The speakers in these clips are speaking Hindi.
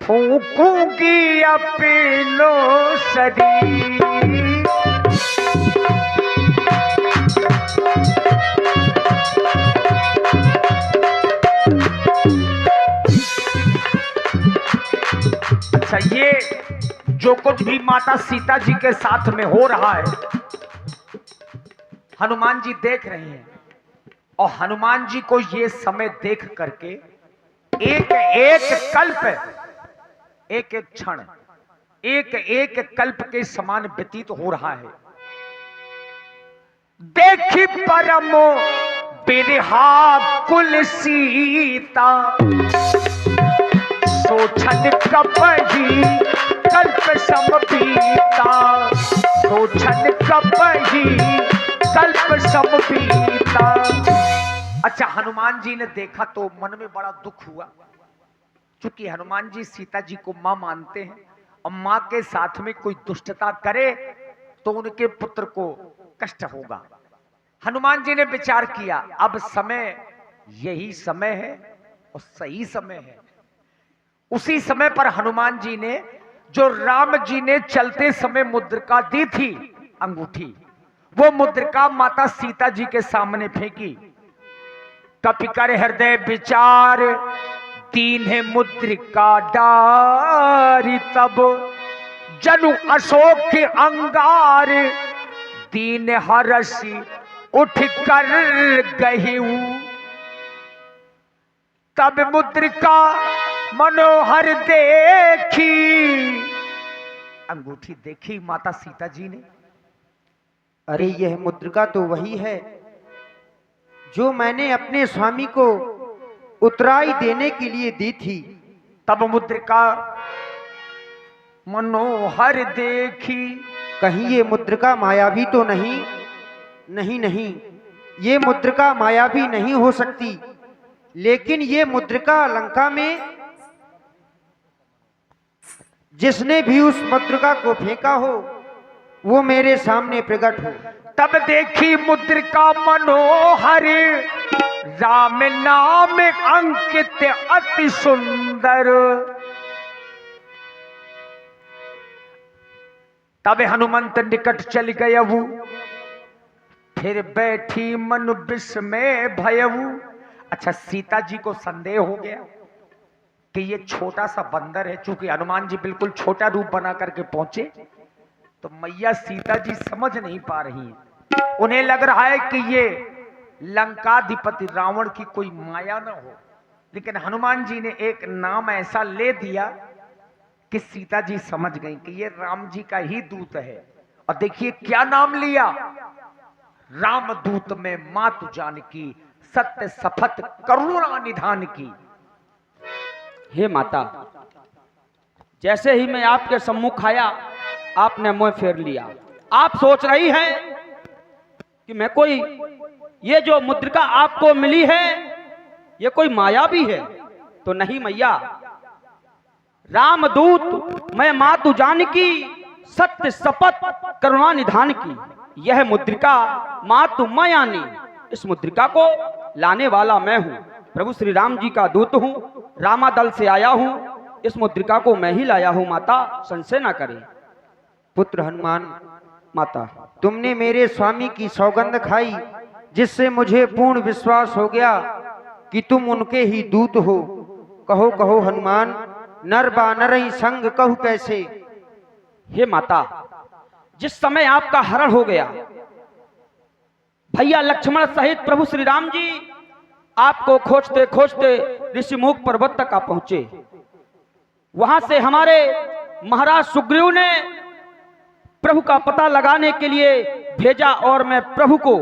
फूकूंगी अपनो शरीर। अच्छा, ये जो कुछ भी माता सीता जी के साथ में हो रहा है, हनुमान जी देख रहे हैं। और हनुमान जी को ये समय देख करके एक एक कल्प, एक एक क्षण, एक एक कल्प के समान व्यतीत हो रहा है। देखी परम बिरहा कुल सीता, सोचन कपही कल्प सम बीता, सोचन कपही कल्प सम बीता। अच्छा, हनुमान जी ने देखा तो मन में बड़ा दुख हुआ, क्योंकि हनुमान जी सीता जी को मां मानते हैं और मां के साथ में कोई दुष्टता करे तो उनके पुत्र को कष्ट होगा। हनुमान जी ने विचार किया, अब समय यही समय है और सही समय है। उसी समय पर हनुमान जी ने जो राम जी ने चलते समय मुद्रिका दी थी, अंगूठी, वो मुद्रिका माता सीता जी के सामने फेंकी। कपि कर हृदय विचार, दीन है मुद्रिका डारी, तब जनु अशोक के अंगार, दीन हरसी उठ कर गहिऊ। तब मुद्रिका मनोहर देखी, अंगूठी देखी माता सीता जी ने। अरे यह मुद्रिका तो वही है जो मैंने अपने स्वामी को उत्तराई देने के लिए दी थी। तब मुद्रिका मनोहर देखी, कहीं ये मुद्रिका मायावी तो नहीं? नहीं नहीं, ये मुद्रिका मायावी नहीं हो सकती, लेकिन ये मुद्रिका लंका में जिसने भी उस मुद्रिका को फेंका हो वो मेरे सामने प्रकट हो। तब देखी मुद्रिका मनोहर, राम नाम अंकित अति सुंदर। तब हनुमंत निकट चल गयऊ, फिर बैठी मन विस्मय भयऊ। अच्छा, सीता जी को संदेह हो गया कि ये छोटा सा बंदर है। चूंकि हनुमान जी बिल्कुल छोटा रूप बना करके पहुंचे, तो मैया सीता जी समझ नहीं पा रही हैं। उन्हें लग रहा है कि ये लंकाधिपति रावण की कोई माया ना हो। लेकिन हनुमान जी ने एक नाम ऐसा ले दिया कि सीता जी समझ गई कि ये राम जी का ही दूत है। और देखिए क्या नाम लिया, राम दूत में मातु जानकी, सत्य शपथ करुणा निधान की। हे माता, जैसे ही मैं आपके सम्मुख आया आपने मुंह फेर लिया। आप सोच रही हैं कि मैं कोई, ये जो मुद्रिका आपको मिली है ये कोई माया भी है, तो नहीं मैया। रामदूत मैं मातु जानकी, सत्य शपथ करुणा निधान की। यह मुद्रिका मातु मायानी, इस मुद्रिका को लाने वाला मैं हूं। प्रभु श्री राम जी का दूत हूं, रामादल से आया हूं। इस मुद्रिका को मैं ही लाया हूं माता, संशय ना करें। पुत्र हनुमान, माता, तुमने मेरे स्वामी की सौगंध खाई, जिससे मुझे पूर्ण विश्वास हो गया कि तुम उनके ही दूत हो। कहो कहो हनुमान, नर बानर ही संग कहू कैसे। हे माता, जिस समय आपका हरण हो गया, भैया लक्ष्मण सहित प्रभु श्री राम जी आपको खोजते खोजते ऋषिमुख पर्वत तक आ पहुंचे। वहां से हमारे महाराज सुग्रीव ने प्रभु का पता लगाने के लिए भेजा और मैं प्रभु को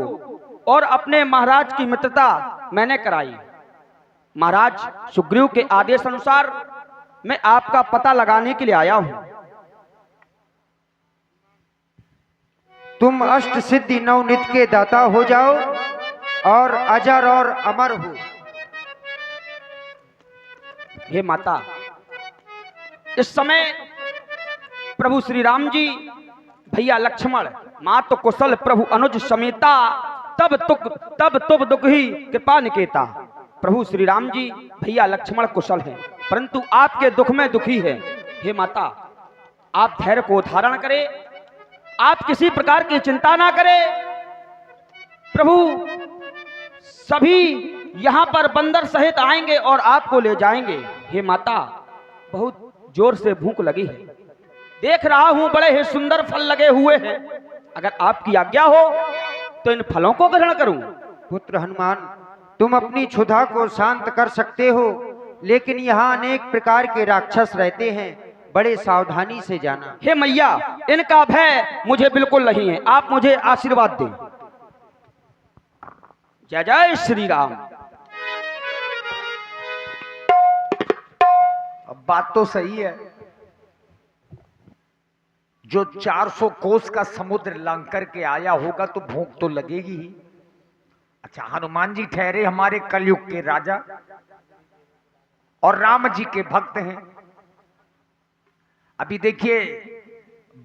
और अपने महाराज की मित्रता मैंने कराई। महाराज सुग्रीव के आदेश अनुसार मैं आपका पता लगाने के लिए आया हूं। तुम अष्ट सिद्धि नवनिध के दाता हो जाओ और अजर और अमर हो। हे माता, इस समय प्रभु श्री राम जी, भैया लक्ष्मण, मात कुशल प्रभु अनुज समेता, तब तुम दुख ही कृपा निकेता। प्रभु श्री राम जी, भैया लक्ष्मण कुशल हैं। परंतु आपके दुख में दुखी है। हे माता, आप धैर्य को धारण करें, आप किसी प्रकार की चिंता ना करें। प्रभु सभी यहाँ पर बंदर सहित आएंगे और आपको ले जाएंगे। हे माता, बहुत जोर से भूख लगी है, देख रहा हूं बड़े ही सुंदर फल लगे हुए हैं। अगर आपकी आज्ञा हो तो इन फलों को ग्रहण करूं। पुत्र हनुमान, तुम अपनी क्षुधा को शांत कर सकते हो, लेकिन यहाँ अनेक प्रकार के राक्षस रहते हैं, बड़े सावधानी से जाना। हे मैया, इनका भय मुझे बिल्कुल नहीं है, आप मुझे आशीर्वाद दें। जय जय श्री राम। अब बात तो सही है, जो 400 कोस का समुद्र लांग करके आया होगा तो भूख तो लगेगी ही। अच्छा, हनुमान जी ठहरे हमारे कलयुग के राजा और राम जी के भक्त हैं। अभी देखिए,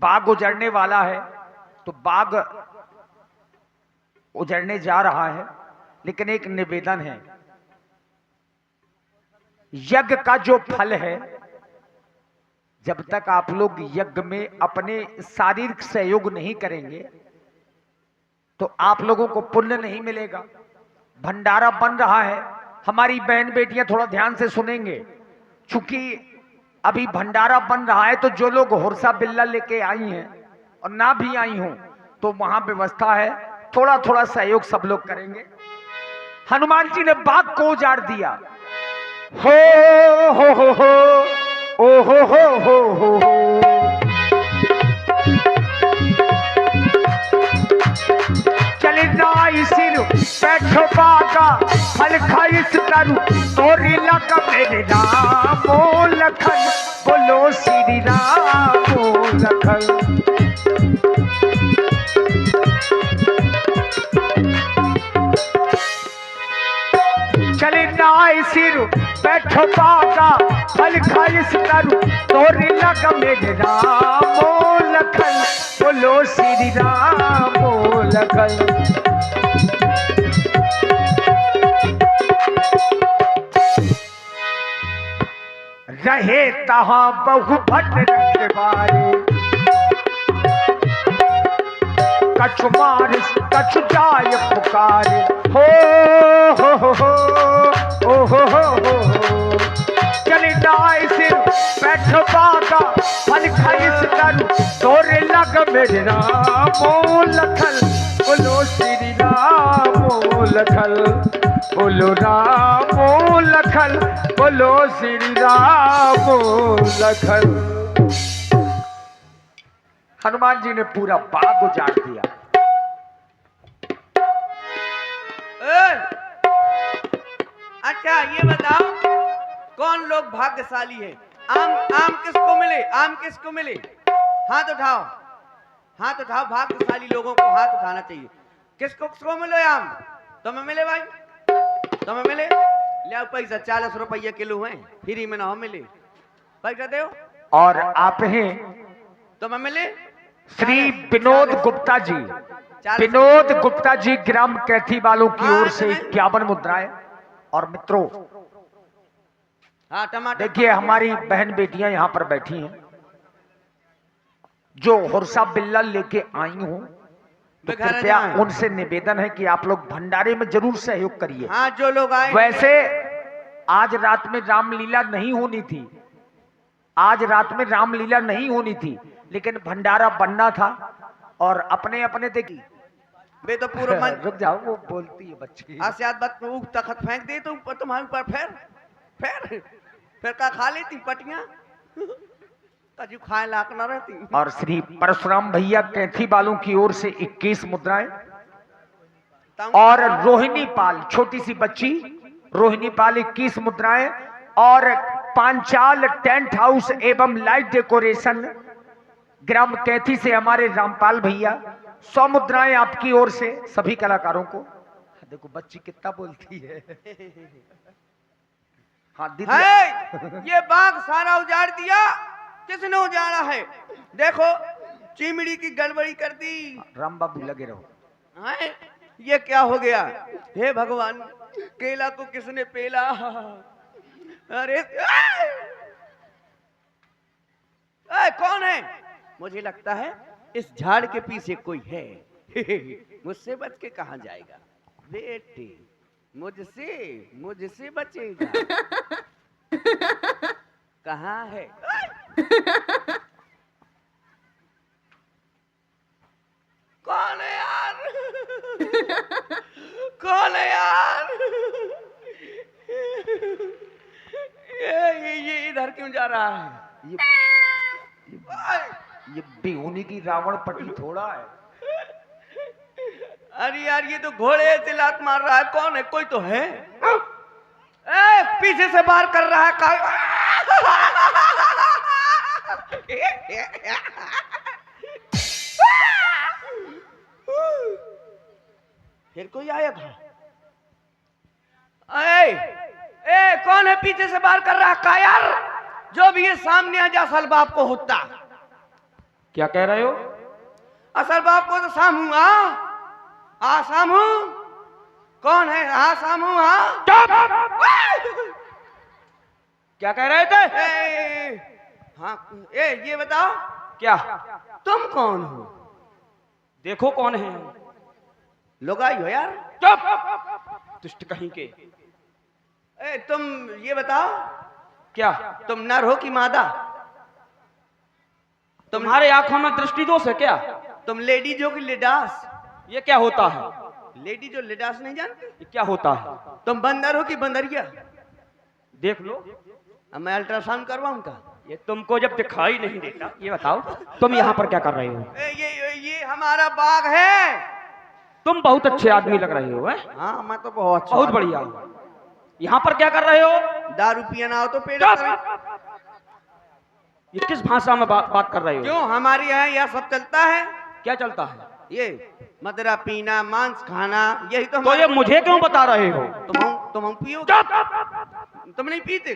बाग उजड़ने वाला है, तो बाग उजड़ने जा रहा है, लेकिन एक निवेदन है, यज्ञ का जो फल है, जब तक आप लोग यज्ञ में अपने शारीरिक सहयोग नहीं करेंगे तो आप लोगों को पुण्य नहीं मिलेगा। भंडारा बन रहा है, हमारी बहन बेटियां थोड़ा ध्यान से सुनेंगे, क्योंकि अभी भंडारा बन रहा है, तो जो लोग हुरसा बिल्ला लेके आई हैं और ना भी आई हों तो वहां व्यवस्था है, थोड़ा थोड़ा सहयोग सब लोग करेंगे। हनुमान जी ने बाग को उजाड़ दिया। हो ओ हो चले जाई सिर बैठो बागा फल खाइस करू तोरी लगा मेरे राम लखन, बोलो श्री राम लखन। चले नाय सिर बैठो बागा फल खाइस करू तोरी लग मेरे राम लखन, बोलो श्री राम लखन। रहे तहां बहु भट रखवारे, कछु मार कछु जाय पुकारे। हो चले जाए सिर बैठ बागा फल खाइस करू तोरे लग मेरे राम लखन, बोलो श्री राम लखन, बोलो राम लखन, बोलो श्री राम लखन। हनुमान जी ने पूरा बाग उजाड़ दिया। अच्छा ये बताओ, कौन लोग भाग्यशाली है? आम आम किसको मिले? आम किसको मिले? हाथ उठाओ, हाथ उठाओ। भाग्यशाली लोगों को हाथ उठाना चाहिए। किसको किसको मिले आम? तुम्हें मिले भाई? तुम्हें मिले? ले आओ पैसा, 40 रुपये किलो है, फ्री में ना हो मिले, पैसा दो। और आप हैं तुम्हें मिले? श्री विनोद गुप्ता जी, विनोद गुप्ता जी ग्राम कैथी वालों की ओर से 51 मुद्राएं। और मित्रों, हाँ टमाटर देखिए हमारी बहन बेटियां यहां पर बैठी हैं, जो हुरसा बिल्ला लेके आई हूं, तो कृपया उनसे निवेदन है कि आप लोग भंडारे में जरूर सहयोग करिए। हाँ जो लोग आए। वैसे आज रात में रामलीला नहीं होनी थी, आज रात में रामलीला नहीं होनी थी, लेकिन भंडारा बनना था। और अपने अपने देखी वे तो पूरा मन रुक जाओ, वो बोलती है बच्ची। आसियात बात को तखत फेंक दे तो तुम्हारे ऊपर फिर का खा लेती पटियां कजू खाए लाक ना रहती। और श्री परशुराम भैया कैथी वालों की ओर से 21 मुद्राएं। और रोहिणी पाल, छोटी सी बच्ची रोहिणी पाल 21 मुद्राएं। और पांचाल टेंट हाउस एवं लाइट डेकोरेशन ग्राम कैथी से हमारे रामपाल भैया 100 मुद्राएं आपकी ओर से सभी कलाकारों को। देखो बच्ची कितना बोलती है। हाँ दीदी, ये बाग सारा उजाड़ दिया, किसने उजाड़ा है? देखो चिमड़ी की गड़बड़ी कर दी। राम बाबू लगे रहो। है ये क्या हो गया? हे भगवान, केला को किसने पेला? अरे कौन है? मुझे लगता है इस झाड़ के पीछे कोई है। मुझसे बच के कहाँ जाएगा बेटे? मुझसे बचेगा। कहाँ है? कौन है यार? कौन है यार? ये इधर क्यों जा रहा है? ये बेहुनी की रावण पटी थोड़ा है। अरे यार ये तो घोड़े से लात मार रहा है। कौन है? कोई तो है। पीछे से बाहर कर रहा है। फिर कोई आया था। कौन है पीछे से बाहर कर रहा है? यार जो भी ये सामने आ जा, असल बाप को होता। क्या कह रहे हो? असल बाप को तो सामू सामू। कौन है? सामू क्या कह रहे थे? हाँ ये बताओ क्या? तुम कौन हो? देखो कौन है। लुगाई हो यार। चुप! दुष्ट कहीं के। तुम ये बताओ क्या? तुम नर हो कि मादा? तुम्हारे आंखों में दृष्टि दोष है क्या? तुम लेडीज हो कि लेडास? ये क्या होता है? लेडीज और लेडास नहीं जानते? ये क्या होता है? तुम बंदर हो कि बंदरिया? देख लो। अब मैं अल्ट्रासाउंड करवाऊं का? ये तुमको जब दिखाई नहीं देता। ये बताओ तुम यहाँ पर क्या कर रहे हो? ये हमारा बाग है। तुम बहुत अच्छे आदमी लग रहे हो। हाँ मैं तो बहुत अच्छा। बहुत बढ़िया। यहाँ पर क्या कर रहे हो? दारू पियाना हो तो पेड़। ये किस भाषा में बात कर रहे हो? क्यों हमारे यहाँ यह सब चलता है? क्या चलता है? ये मदरा पीना, मांस खाना, यही तो ये मुझे क्यों बता रहे हो? तुम पियोगे? तुम नहीं पीते?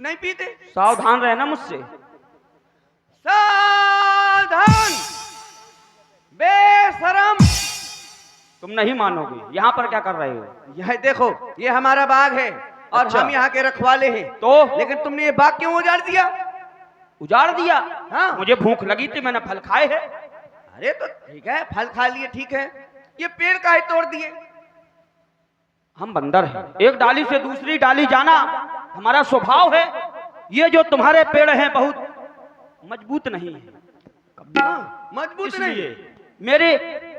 नहीं पीते? सावधान रहना मुझसे। सावधान बेशरम। तुम नहीं मानोगे। यहाँ पर क्या कर रहे हो? यह देखो ये हमारा बाग है और अच्छा। हम यहाँ के रखवाले हैं। तो लेकिन तुमने ये बाग क्यों उजाड़ दिया? उजाड़ दिया? हाँ। मुझे भूख लगी थी, मैंने फल खाए हैं। अरे तो ठीक है, फल खा लिए, ठीक है। ये पेड़ काहे तोड़ दिए? हम बंदर हैं। एक डाली से दूसरी डाली जाना हमारा स्वभाव है। ये जो तुम्हारे पेड़ हैं बहुत मजबूत नहीं है। मजबूत नहीं। मेरे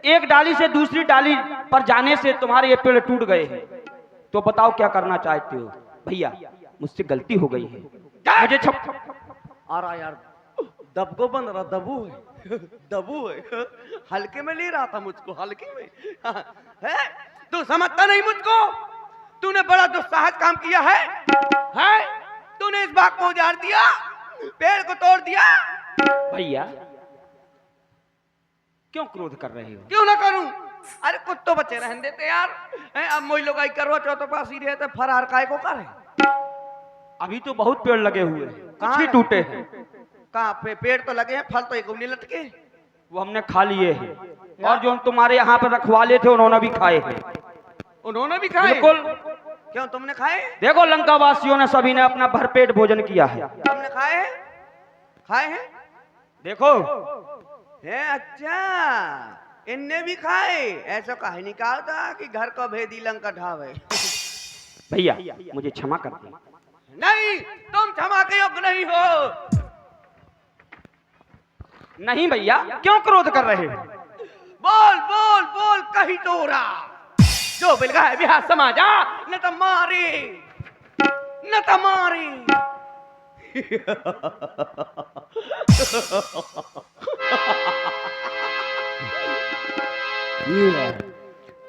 एक डाली से दूसरी डाली पर जाने से तुम्हारे ये पेड़ टूट गए हैं। तो बताओ क्या करना चाहते हो? भैया मुझसे गलती हो गई है। मुझे आ रहा यार, दबको बन रहा, दबू है। दबू है। हल्के में ले रहा था मुझको, हल्के में। है तू समझता नहीं मुझको? तूने बड़ा दुस्साहस काम किया है। तूने इस बाग को उजाड़ दिया, पेड़ को तोड़ दिया। भैया क्यों क्रोध कर रहे हो? क्यों ना करूं? अरे कुत्तों बच्चे रहने देते यार। अब मोई लोग आई करवा चौथ पास ही रहते, फरार काय को करे। अभी तो बहुत पेड़ लगे हुए हैं, कहाँ कुछ ही है? टूटे हैं। कहाँ पे? पेड़ तो लगे हैं, फल तो एक नहीं लटके। वो हमने खा लिए हैं और जो तुम्हारे यहाँ पर रखवाले थे उन्होंने भी खाए हैं। उन्होंने भी खाए? बिल्कुल। क्यों तुमने खाए? देखो लंका वासियों ने सभी ने अपना भरपेट भोजन किया है। तुमने खाए हैं? खाए हैं? देखो है अच्छा, इनने भी खाए। ऐसा कहे नहीं कहा था कि घर को भेदी लंका ढावे। भैया मुझे क्षमा कर दे। नहीं, तुम क्षमा के योग्य नहीं हो। नहीं भैया, क्यों क्रोध कर रहे हो? बोल बोल बोल, कही तोरा जो बिलगा है बिहार समाजा न तो मारे, न तो मारे।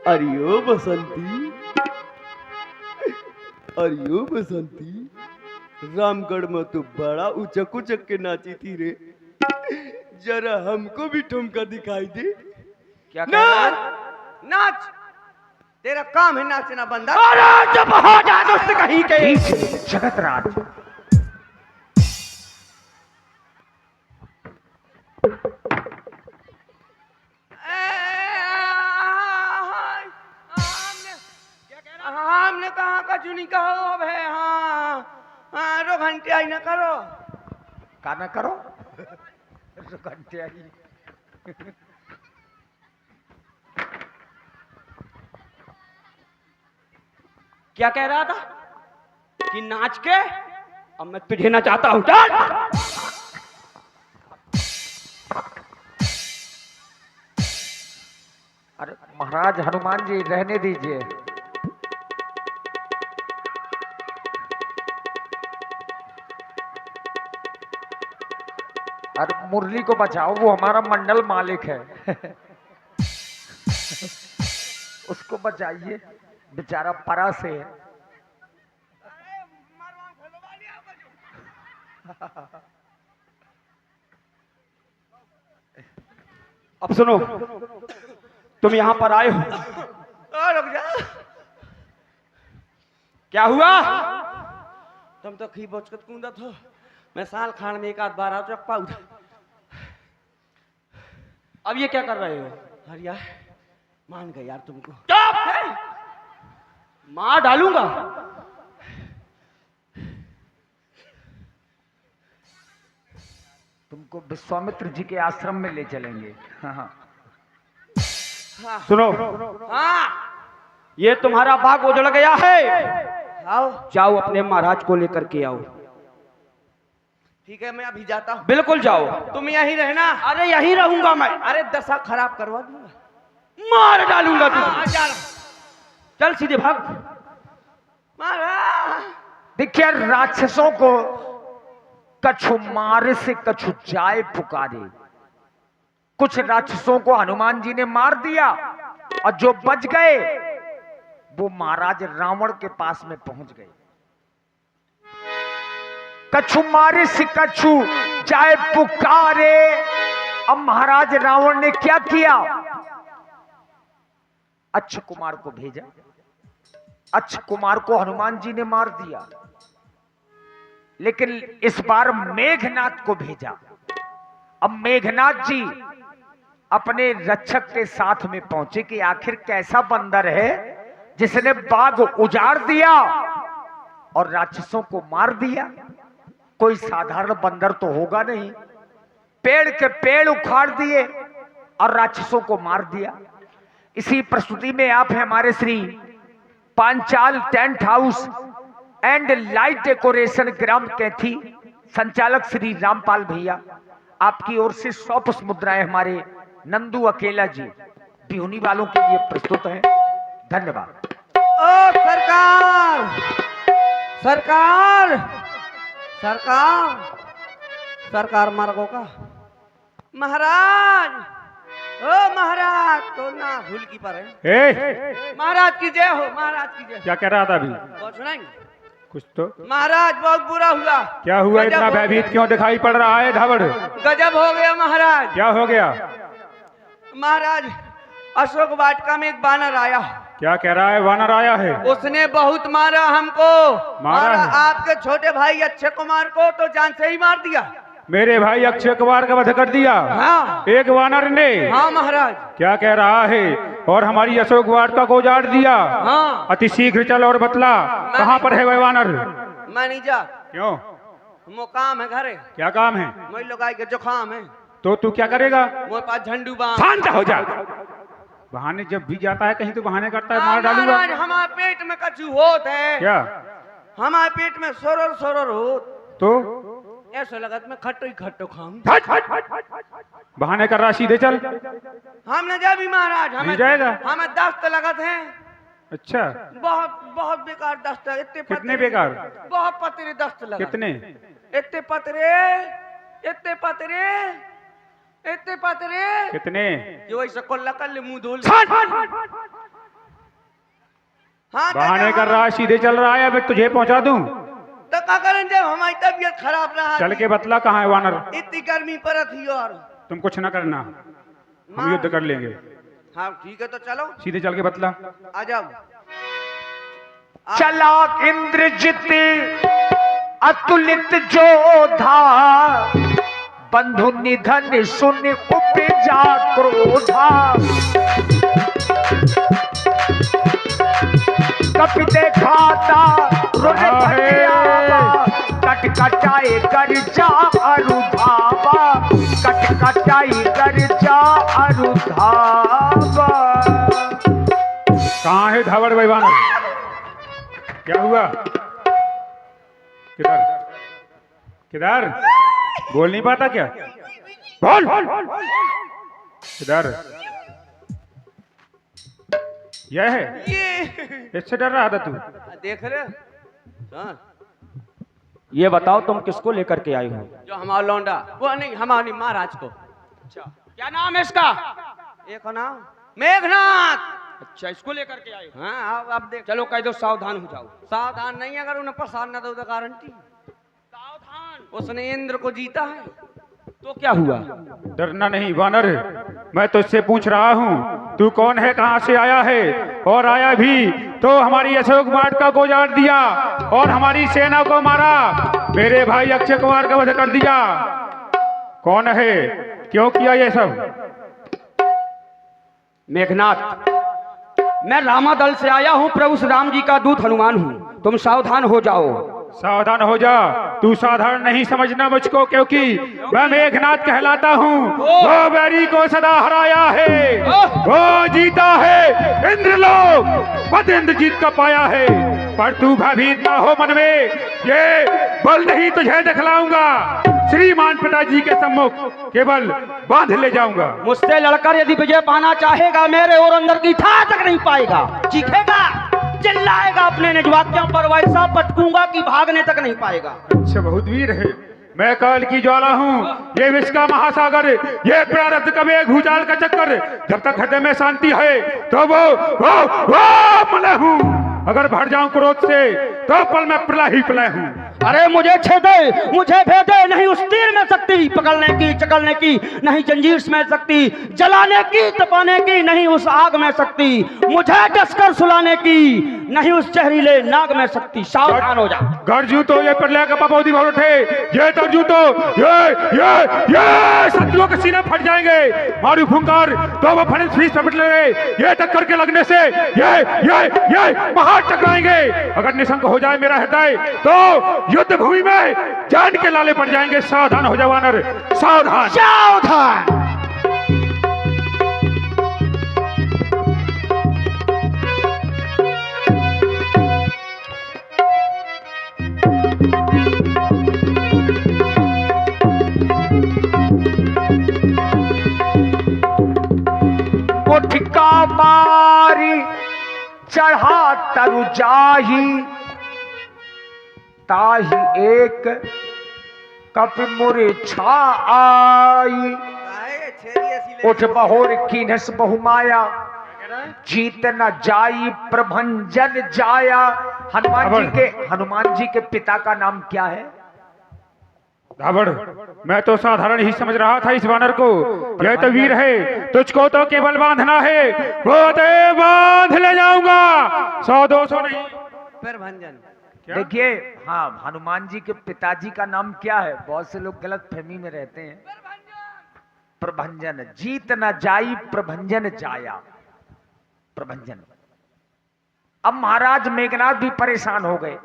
अरियो बसंती, अरियो बसंती, रामगढ़ में तो बड़ा उचक उचक के नाची थी रे। जरा हमको भी ठुमका दिखाई दे। क्या कह रहे हो? नाच नाच, तेरा काम है नाचना बंदा। अरे चुप हो जा दोस्त कहीं के। जगतराज हमने कहा का चुनी कहो अब है। हाँ घंटियाई ना करो। का ना करो घंटियाई। क्या कह रहा था कि नाच के अब मैं तुझे ना चाहता हूं। चल! अरे महाराज हनुमान जी रहने दीजिए। अरे मुरली को बचाओ, वो हमारा मंडल मालिक है। उसको बचाइए, बेचारा परा से है। अब सुनो, तुम यहां पर आए हो, रुक जा। क्या हुआ? तुम तो खी बचकत कूदा थो, मैं साल खान में एक आध बार आ चुका हूं। अब ये क्या कर रहे हो? अरे यार मान गए यार तुमको। चुप! मार डालूंगा। तुमको विश्वामित्र जी के आश्रम में ले चलेंगे। हाँ। सुनो, हाँ ये तुम्हारा बाग उजड़ गया है, आओ। जाओ अपने महाराज को लेकर के आओ। ठीक है मैं अभी जाता हूँ। बिल्कुल जाओ। तुम यहीं रहना। अरे यहीं रहूंगा मैं। अरे दशा खराब करवा दूंगा। मार डालूंगा हाँ, तुझे। जा रहा। चल सीधे भाग। महाराज देखिए राक्षसों को कछु मारे से कछु जाए पुकारे। कुछ राक्षसों को हनुमान जी ने मार दिया और जो बच गए वो महाराज रावण के पास में पहुंच गए। कछु मारे से कछु जाए पुकारे। अब महाराज रावण ने क्या किया? अक्ष कुमार को भेजा। अक्ष कुमार को हनुमान जी ने मार दिया, लेकिन इस बार मेघनाथ को भेजा। अब मेघनाथ जी अपने रक्षक के साथ में पहुंचे कि आखिर कैसा बंदर है जिसने बाग उजाड़ दिया और राक्षसों को मार दिया। कोई साधारण बंदर तो होगा नहीं। पेड़ के पेड़ उखाड़ दिए और राक्षसों को मार दिया। इसी प्रस्तुति में आप हैं हमारे Shri Panchal tent house and light decoration ग्राम कैथी, संचालक श्री रामपाल भैया। आपकी ओर से 100 पुष्प मुद्राएं हमारे नंदू अकेला जी बिहुनी वालों के लिए प्रस्तुत हैं। धन्यवाद। ओ सरकार, सरकार, सरकार, सरकार मार्गो का महाराज। ओ महाराज तो ना भूल की पर है। महाराज की जय हो, महाराज की जय। क्या कह रहा था अभी? बहुत सुनाएंगे कुछ तो। महाराज बहुत बुरा हुआ। क्या हुआ? गजब इतना हो भयभीत गया। क्यों दिखाई पड़ रहा है धावड़? गजब हो गया महाराज। क्या हो गया? महाराज अशोक वाटिका में एक बानर आया। क्या कह रहा है? वानर आया है? उसने बहुत मारा हमको। मारा है? आपके छोटे भाई अक्षय कुमार को तो जान से ही मार दिया। मेरे भाई अक्षय कुमार का वध कर दिया? हाँ। एक वानर ने? हाँ महाराज। क्या कह रहा है? और हमारी अशोक वाटिका को उजाड़ दिया? हाँ। अति शीघ्र चल और बतला कहाँ पर है वह वानर? मैं नहीं जा। क्यों? वो काम है घरे। क्या काम है? मैं लोग आए के जुकाम है। तो तू क्या करेगा? मेरे पास झंडू बाम। शांत हो जा। बहाने जब भी जाता है कहीं तो बहाने करता है। मार डालूंगा। महाराज हमारे पेट में कछु होत है। क्या? हमारे पेट में सोरर सोरर होत। तो ऐसा लगत में खट्टो ही खट्टो खाऊं। बहाने कर रहा, सीधे चल। हम न जा भी महाराज। नहीं जाएगा? हमें दस्त लगत है। अच्छा, बहुत बहुत बेकार दस्त है। इतने कितने पतरे- बेकार? बहुत पतरे दस्त लगा। कितने? इतने पतरे, इतने पतरे, इतने पतरे कितने? जो ऐसा कोल्ला कर ले मुंह धोल। हाँ बहाने कर रहा है, सीधे चल रहा है। अब तुझे पहुंचा दूं? तो का करें जब हमारी तबीयत खराब रहा। चल के बतला कहाँ है वानर? इतनी गर्मी पड़त ही और। तुम कुछ ना करना, हम युद्ध कर लेंगे। हाँ ठीक है तो चलो सीधे चल के बतला। आ जाओ। चलाक इंद्रजित अतुलित जोधा, बंधु निधन सुन उपजा क्रोधा। कपि देखाता रुन भटियावा, कट कटाई कर जा अरुधावा, कट कटाई कर जा अरुधावा। कहाँ है धावड़ भाई वानर? क्या हुआ? किधर किधर? बोल नहीं पाता क्या? बोल किधर? यह है? ये इससे डर रहा था तू? देख रहे हो? हाँ, ये बताओ तुम किसको लेकर के आई हो? जो हमारा लौंडा, वो नहीं हमारी महाराज को। अच्छा, क्या नाम है इसका? एक नाम मेघनाथ। अच्छा, इसको लेकर के आई हो। हाँ, अब देख, चलो कह दो सावधान हो जाओ। सावधान नहीं, अगर उन्हें प्रसाद न दो तो गारंटी। सावधान। उसने इंद्र को जीता है। तो क्या हुआ? डरना नहीं वानर, मैं तुझसे पूछ रहा हूँ तू कौन है, कहाँ से आया है, और आया भी तो हमारी अशोक वाटिका को उजाड़ दिया और हमारी सेना को मारा, मेरे भाई अक्षय कुमार का वध कर दिया। कौन है, क्यों किया ये सब? मेघनाथ, मैं रामादल से आया हूँ, प्रभु श्री राम जी का दूत हनुमान हूँ। तुम सावधान हो जाओ। सावधान हो जा। तू साधारण नहीं समझना मुझको, क्योंकि मैं मेघनाथ कहलाता हूँ। वो बैरी को सदा हराया है, वो जीता है इंद्रलोक, पद इंद्रजीत का पाया है। पर तू भयभीत ना हो मन में, ये बल नहीं तुझे दिखलाऊंगा। श्रीमान पिताजी के सम्मुख केवल बांध ले जाऊंगा। मुझसे लड़कर यदि विजय पाना चाहेगा, मेरे और अंदर की था तक नहीं पाएगा। चीखेगा, चिल्लाएगा अपने निजवाक्यों पर, वैसा पटकूंगा कि भागने तक नहीं पाएगा। अच्छा, बहुत वीर है। मैं काल की ज्वाला हूँ, ये विश्व का महासागर, ये प्रारब्ध का मेघ भूचाल का चक्कर। जब तक हृदय में शांति है तो वो मलय हूँ। अगर भर जाऊं क्रोध से तो पल में प्रलय ही प्रलय हूँ। अरे मुझे छेदे, मुझे भेदे, नहीं उस तीर में शक्ति पकड़ने की, चकलने की, नहीं जंजीर में शक्ति जलाने की, तपाने की, नहीं उस आग में शक्ति, मुझे डसकर सुलाने की, नहीं उस जहरीले नाग में शक्ति। सावधान हो जा। गर्जू तो ये प्रलय का पपौदी भर उठे, ये तर्जू तो ये शत्रुओं के सीने फट जाएंगे। मारू फुंकार तो वो फणस फीस पे पिटलेंगे, ये टक्कर के लगने से ये महान टकराएंगे। अगर निशंक हो जाए मेरा हृदय तो युद्ध भूमि में जान के लाले पड़ जाएंगे। सावधान हो जा वानर, सावधान सावधान। उठ का मारी चढ़ा तरु जाही, ताही एक कप मूर्छा आई। उठ बहोर कीनस बहुमाया, जीत न जाई प्रभंजन जाया। हनुमान जी के पिता का नाम क्या है? धावड़, मैं तो साधारण ही समझ रहा था इस वानर को। यह तो वीर है, तुझको तो केवल बांधना है, वो तो बांध ले जाऊंगा। 100-200 नहीं। प्रभंजन। देखिए, हाँ, हनुमान जी के पिताजी का नाम क्या है? बहुत से लोग गलत फहमी में रहते हैं। प्रभंजन। जीत न जाई प्रभंजन जाया, प्रभंजन। अब महाराज मेघनाथ भी परेशान हो गए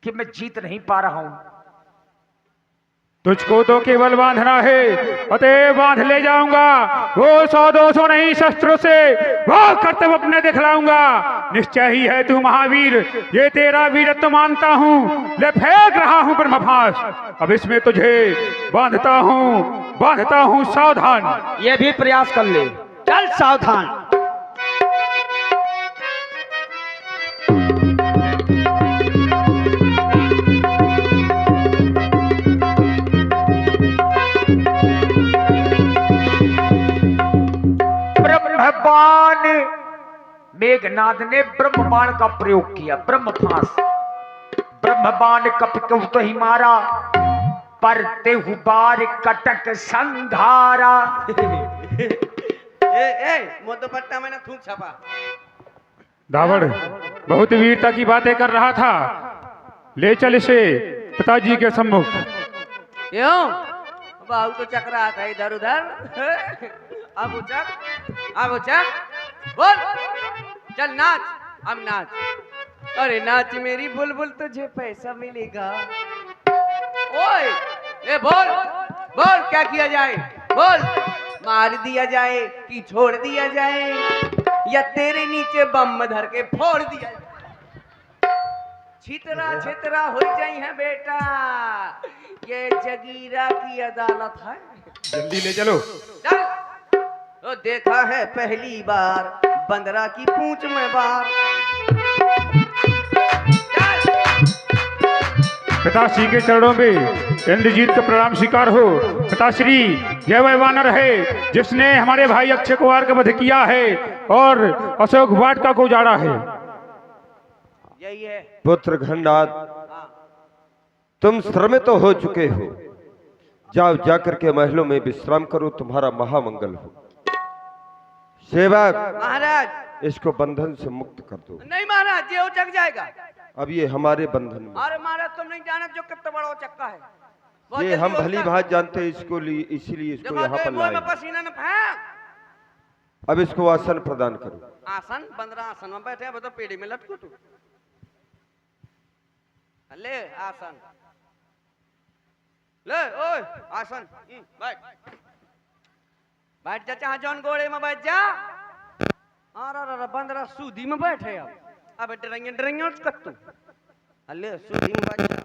कि मैं जीत नहीं पा रहा हूं। तुझको तो केवल बांधना है, अतः बांध ले जाऊंगा। वो 100-200 नहीं, शस्त्रों से वो कर्तव्य अपने दिखलाऊंगा। निश्चय ही है तू महावीर, ये तेरा वीरत्व मानता हूँ। ले फेंक रहा हूँ ब्रह्मभास, अब इसमें तुझे बांधता हूँ। सावधान। ये भी प्रयास कर ले। चल सावधान। ब्रह्मबाण, मेघनाद ने ब्रह्मबाण का प्रयोग किया। ब्रह्मफांस, ब्रह्मबाण कपिकु तो ही मारा, पर तेहु बार कटक संघारा। मोदपट्टा मैंने थूक छपा। धावड़ बहुत वीरता की बातें कर रहा था, ले चल इसे पिताजी के सम्मुख। क्यों? बाहु तो चक रहा था इधर उधर। अब उचक, बोल, चल नाच, अब नाच। अरे नाच मेरी बुलबुल, तुझे पैसा मिलेगा। ओए ए बोल बोल क्या किया जाए बोल, मार दिया जाए कि छोड़ दिया जाए या तेरे नीचे बम धर के फोड़ दिया जाए? छितरा छितरा हो जाई है बेटा, ये जगीरा की अदालत है। जल्दी ले चलो। चल तो देखा है पहली बार बंदरा की पूंछ में बार। चल पिताश्री के चरणों में इंद्रजीत का प्रणाम स्वीकार हो। पिताश्री, यह वह वानर है जिसने हमारे भाई अक्षय कुमार का वध किया है और अशोक वाटिका को उजाड़ा है। यही है। पुत्र घननाथ, तुम श्रमित तो हो चुके हो, जाओ जाकर के महलों में विश्राम करो, तुम्हारा महामंगल हो। सेवक, महाराज इसको बंधन से मुक्त कर दो। नहीं महाराज, ये उचक जाएगा। अब ये हमारे बंधन में। अरे महाराज तुम नहीं जाना जो कितना बड़ा चक्का है। बहुत ये जल्दी हम भली उचका। भांति जानते हैं इसको लिए, इसीलिए इसको देखो, यहाँ पर मुंह में लाए। पसीना न फेंक। अब इसको आसन प्रदान करो। आसन बंदरा आसन में बैठे हैं, बताओ पेड़ी में लटको तू। ले आसन ले, ओए आसन बैठ बैठ जा, चाहे जौन गोड़े में बैठ जा। अरे बंदरा सूदी में बैठे अब डरेंगे डरेंगे उसका तू। ले सूदी में बैठ जा।